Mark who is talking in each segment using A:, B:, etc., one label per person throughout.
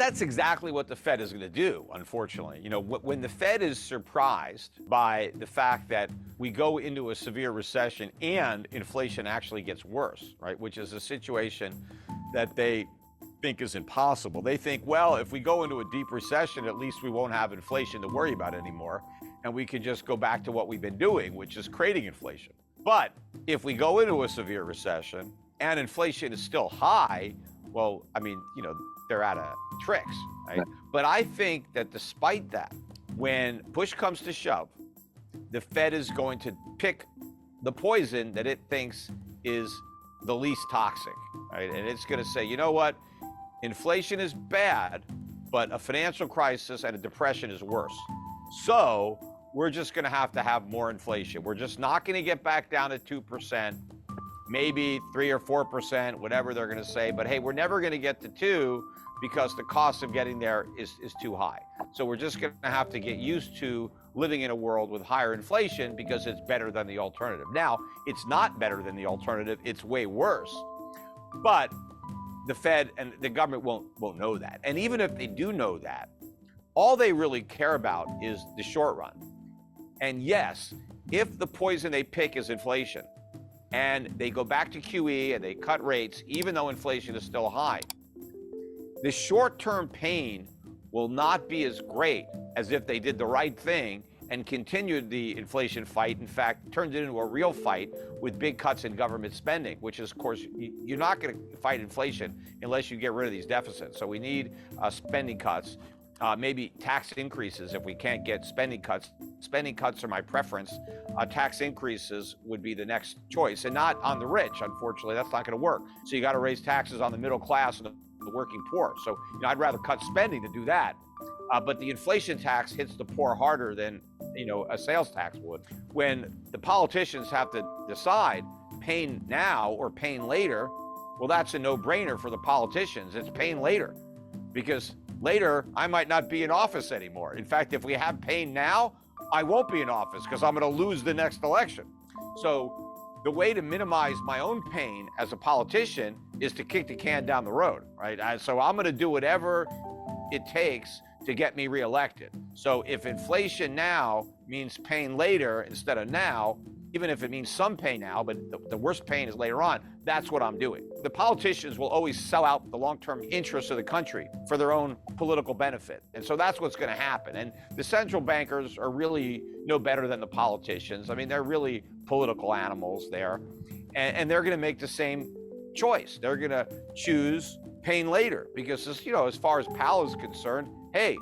A: That's exactly what the Fed is going to do, unfortunately. When the Fed is surprised by the fact that we go into a severe recession and inflation actually gets worse, right, which is a situation that they think is impossible. They think, well, if we go into a deep recession, at least we won't have inflation to worry about anymore, and we can just go back to what we've been doing, which is creating inflation. But if we go into a severe recession and inflation is still high, well, they're out of tricks, right? But I think that despite that, when push comes to shove, the Fed is going to pick the poison that it thinks is the least toxic, right? And it's going to say, you know what? Inflation is bad, but a financial crisis and a depression is worse. So we're just going to have more inflation. We're just not going to get back down to 2%, maybe 3 or 4%, whatever they're going to say. But hey, we're never going to get to 2 because the cost of getting there is too high. So we're just going to have to get used to living in a world with higher inflation because it's better than the alternative. Now, it's not better than the alternative. It's way worse. But the Fed and the government won't know that. And even if they do know that, all they really care about is the short run. And yes, if the poison they pick is inflation and they go back to QE and they cut rates, even though inflation is still high, the short-term pain will not be as great as if they did the right thing and continued the inflation fight. In fact, turned it into a real fight with big cuts in government spending, which is, of course, you're not going to fight inflation unless you get rid of these deficits. So we need spending cuts, maybe tax increases if we can't get spending cuts. Spending cuts are my preference. Tax increases would be the next choice, and not on the rich. Unfortunately, that's not going to work. So you got to raise taxes on the middle class and the working poor. So I'd rather cut spending to do that. But the inflation tax hits the poor harder than a sales tax would. When the politicians have to decide pain now or pain later, well, that's a no-brainer for the politicians. It's pain later, because later I might not be in office anymore. In fact, if we have pain now, I won't be in office because I'm going to lose the next election. So the way to minimize my own pain as a politician is to kick the can down the road, right? So I'm going to do whatever it takes to get me reelected. So if inflation now means pain later instead of now, even if it means some pain now, but the worst pain is later on, that's what I'm doing. The politicians will always sell out the long-term interests of the country for their own political benefit. And so that's what's going to happen. And the central bankers are really no better than the politicians. I mean, they're really political animals there. And they're going to make the same choice. They're going to choose pain later because, as far as Powell is concerned, hey,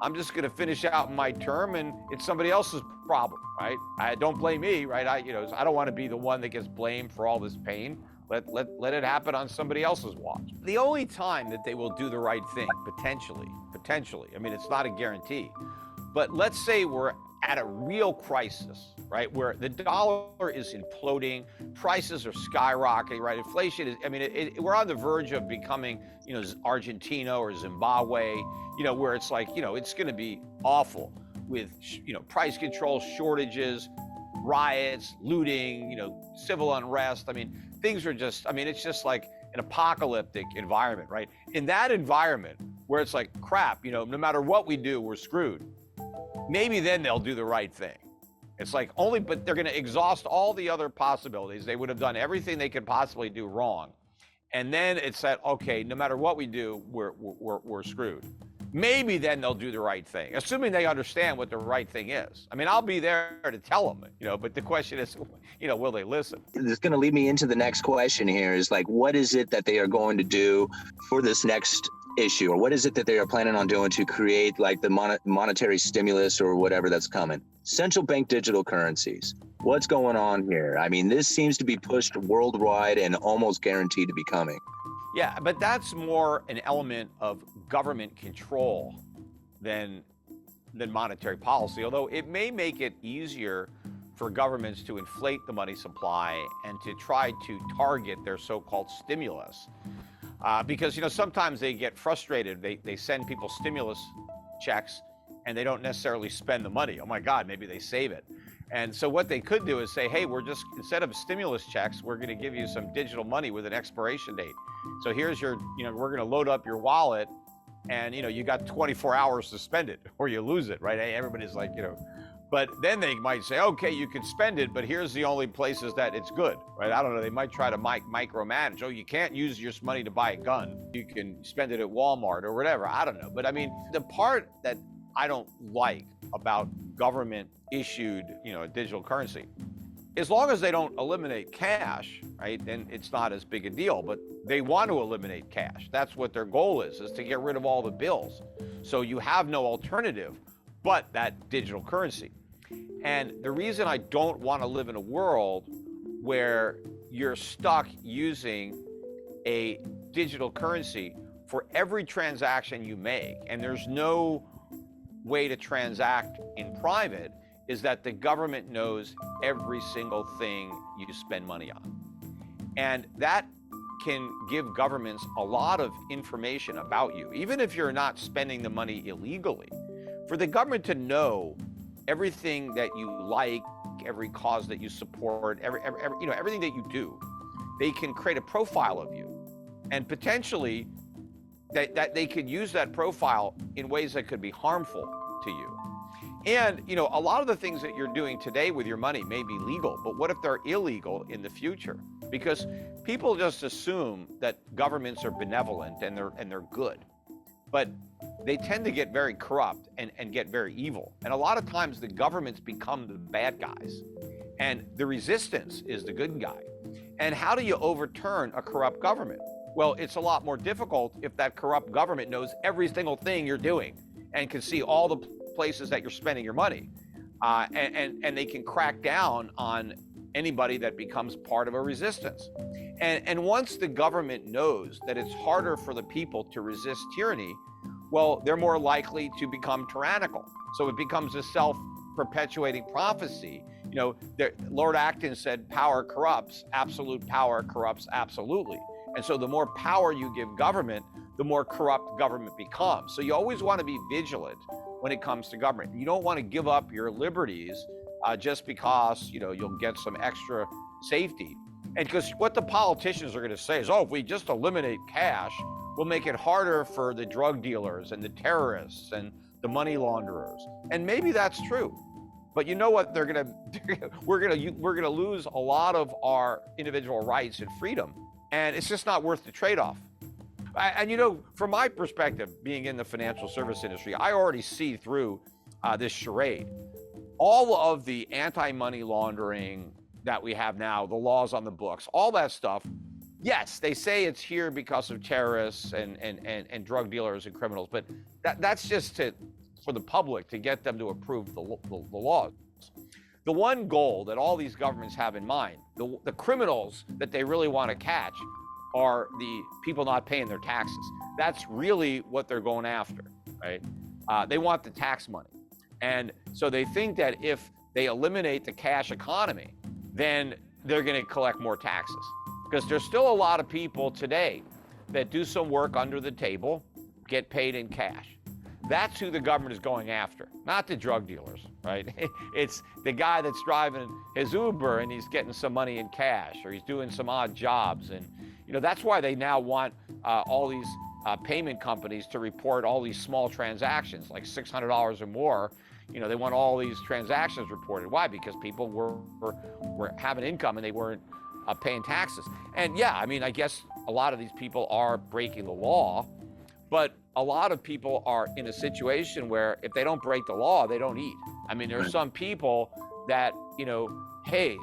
A: I'm just going to finish out my term and it's somebody else's problem, right? Don't blame me, right? I don't want to be the one that gets blamed for all this pain. Let it happen on somebody else's watch. The only time that they will do the right thing, potentially, I mean, it's not a guarantee, but let's say we're at a real crisis, right? Where the dollar is imploding, prices are skyrocketing, right? Inflation is, we're on the verge of becoming, Argentina or Zimbabwe, where it's like, it's going to be awful with, price control, shortages, riots, looting, civil unrest. I mean, things are just, it's just like an apocalyptic environment, right? In that environment where it's like, crap, no matter what we do, we're screwed. Maybe then they'll do the right thing. It's like but they're going to exhaust all the other possibilities. They would have done everything they could possibly do wrong. And then it's that, okay, no matter what we do, we're screwed. Maybe then they'll do the right thing, assuming they understand what the right thing is. I mean, I'll be there to tell them, but the question is, will they listen?
B: It's going to lead me into the next question here is like, what is it that they are going to do for this next issue, or what is it that they are planning on doing to create like the monetary stimulus or whatever that's coming? Central bank digital currencies. What's going on here? I mean, this seems to be pushed worldwide and almost guaranteed to be coming.
A: Yeah, but that's more an element of government control than monetary policy, although it may make it easier for governments to inflate the money supply and to try to target their so-called stimulus. Because, sometimes they get frustrated. They send people stimulus checks and they don't necessarily spend the money. Oh my God, maybe they save it. And so what they could do is say, hey, instead of stimulus checks, we're going to give you some digital money with an expiration date. So here's your, we're going to load up your wallet and you got 24 hours to spend it or you lose it, right? Everybody's like, but then they might say, okay, you can spend it, but here's the only places that it's good, right? I don't know. They might try to micromanage. Oh, you can't use your money to buy a gun. You can spend it at Walmart or whatever. I don't know. But I mean, the part that I don't like about government issued, digital currency, as long as they don't eliminate cash, right, then it's not as big a deal. But they want to eliminate cash. That's what their goal is to get rid of all the bills. So you have no alternative but that digital currency. And the reason I don't want to live in a world where you're stuck using a digital currency for every transaction you make, and there's no way to transact in private, is that the government knows every single thing you spend money on. And that can give governments a lot of information about you, even if you're not spending the money illegally. For the government to know everything that you like, every cause that you support, everything that you do, they can create a profile of you, and potentially that they could use that profile in ways that could be harmful to you. And a lot of the things that you're doing today with your money may be legal, but what if they're illegal in the future? Because people just assume that governments are benevolent and they're good, but they tend to get very corrupt and get very evil. And a lot of times the governments become the bad guys and the resistance is the good guy. And how do you overturn a corrupt government? Well, it's a lot more difficult if that corrupt government knows every single thing you're doing and can see all the places that you're spending your money. And they can crack down on anybody that becomes part of a resistance. And once the government knows that it's harder for the people to resist tyranny, well, they're more likely to become tyrannical. So it becomes a self-perpetuating prophecy. Lord Acton said, power corrupts, absolute power corrupts absolutely. And so the more power you give government, the more corrupt government becomes. So you always want to be vigilant when it comes to government. You don't want to give up your liberties just because, you'll get some extra safety. And because what the politicians are going to say is, oh, if we just eliminate cash, we'll make it harder for the drug dealers and the terrorists and the money launderers. And maybe that's true. But you know what we're going to lose a lot of our individual rights and freedom. And it's just not worth the trade-off. And from my perspective, being in the financial service industry, I already see through this charade. All of the anti-money laundering that we have now, the laws on the books, all that stuff, yes, they say it's here because of terrorists and drug dealers and criminals, but that's just for the public to get them to approve the laws. The one goal that all these governments have in mind, the criminals that they really want to catch, are the people not paying their taxes. That's really what they're going after, right? They want the tax money. And so they think that if they eliminate the cash economy, then they're going to collect more taxes. Because there's still a lot of people today that do some work under the table, get paid in cash. That's who the government is going after, not the drug dealers, right? It's the guy that's driving his Uber and he's getting some money in cash, or he's doing some odd jobs. And that's why they now want all these payment companies to report all these small transactions, like $600 or more. They want all these transactions reported. Why? Because people were having income and they weren't paying taxes. And yeah, I guess a lot of these people are breaking the law, but a lot of people are in a situation where if they don't break the law, they don't eat. There are some people that, hey,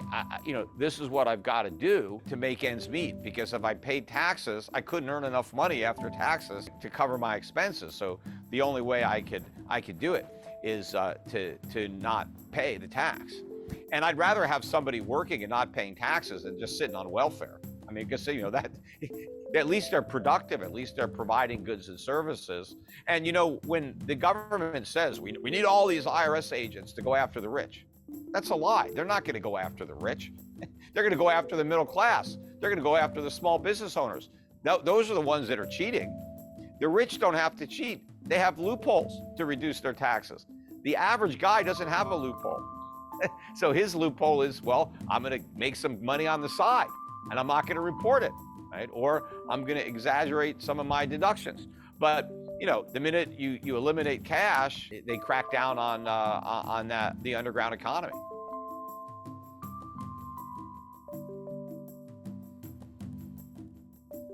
A: this is what I've got to do to make ends meet, because if I paid taxes, I couldn't earn enough money after taxes to cover my expenses. So the only way I could do it is to not pay the tax. And I'd rather have somebody working and not paying taxes than just sitting on welfare. Because that at least they're productive, at least they're providing goods and services. And when the government says we need all these IRS agents to go after the rich, that's a lie. They're not going to go after the rich. They're going to go after the middle class. They're going to go after the small business owners. Those are the ones that are cheating. The rich don't have to cheat. They have loopholes to reduce their taxes. The average guy doesn't have a loophole. So his loophole is, well, I'm going to make some money on the side and I'm not going to report it, right? Or I'm going to exaggerate some of my deductions. But you know, the minute you eliminate cash, they crack down on the underground economy.